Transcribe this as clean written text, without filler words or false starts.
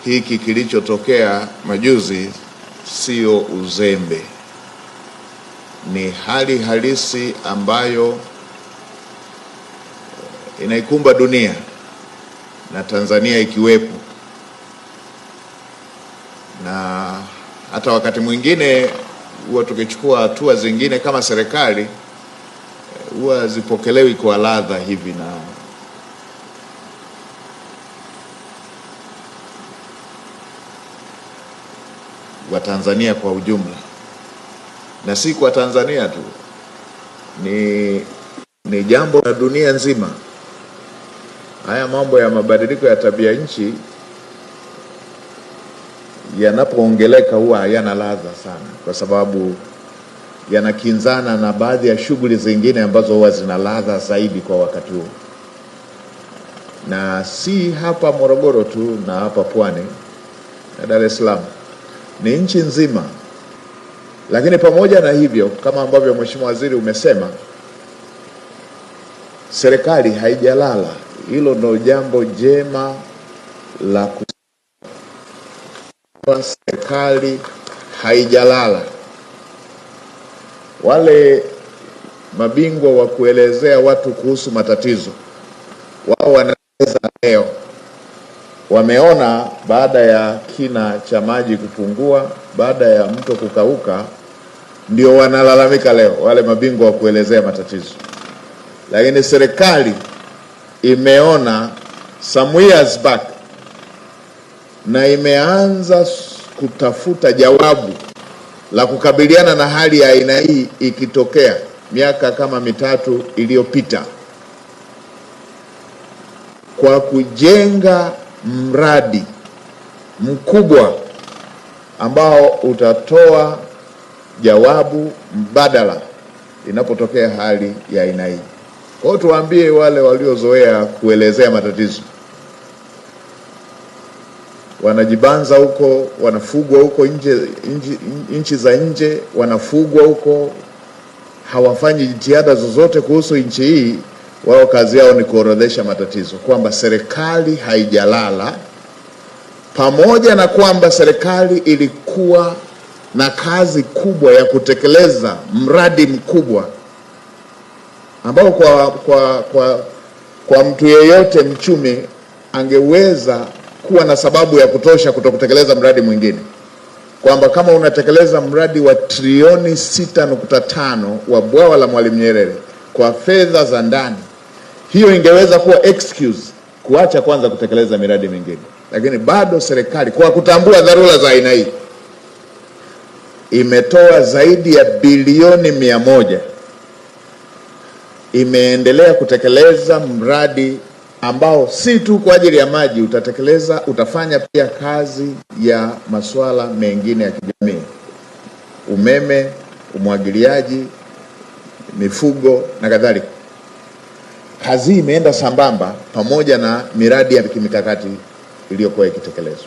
hiki kilichotokea majuzi sio uzembe, ni hali halisi ambayo inaikumba dunia na Tanzania ikiwepo, na hata wakati mwingine huwa tukichukua hatua zingine kama serikali huwa zipokelewi kwa ladha hivi na Watanzania kwa ujumla, na si kwa Tanzania tu, ni jambo la dunia nzima. Haya mambo ya mabadiliko ya tabia nchi yanapoongeleka huwa hayana ladha sana, kwa sababu yanakinzana na baadhi ya shughuli zingine ambazo huwa zina ladha zaidi kwa wakati huu, na si hapa Morogoro tu na hapa Pwani na Dar es Salaam, ni nchi nzima. Lakini pamoja na hivyo, kama ambavyo Mheshimiwa Waziri umesema, serikali haijalala. Hilo ndio jambo jema la kusema, serikali haijalala. Wale mabingwa wa kuelezea watu kuhusu matatizo, wao wanaeleza leo. Wameona baada ya kina cha maji kupungua, baada ya mto kukauka, ndio wanalalamika leo, wale mabingwa wa kuelezea matatizo. Lakini serikali imeona some years back na imeanza kutafuta jawabu la kukabiliana na hali ya aina hii ikitokea miaka kama 3 iliyopita, kwa kujenga mradi mkubwa ambao utatoa jawabu mbadala inapotokea hali ya aina hii. Kwa hiyo tuwaambie wale waliozoea kuelezea matatizo, wanajibanza huko, wanafugwa huko nchi za nje, wanafugwa huko, hawafanyi jitihada zozote kuhusu nchi hii. Wao kazi yao ni kuorodhesha matatizo, kwamba serikali haijalala, pamoja na kwamba serikali ilikuwa na kazi kubwa ya kutekeleza mradi mkubwa ambao kwa mtu yeyote mchumi angeweza kuwa na sababu ya kutosha kutokutekeleza mradi mwingine, kwamba kama unatekeleza mradi wa trilioni 6.5 wa bwawa la Mwalimu Nyerere kwa fedha za ndani, hiyo ingeweza kuwa excuse kuacha kwanza kutekeleza miradi mingine. Lakini bado serikali, kwa kutambua dharura za aina hii, imetoa zaidi ya bilioni 100, imeendelea kutekeleza mradi ambao si tu kwa ajili ya maji, utafanya pia kazi ya masuala mengine ya kijamii: umeme, umwagiliaji, mifugo na kadhalika. Kazi imeenda sambamba pamoja na miradi ya kimikakati iliyokuwa ikitekelezwa.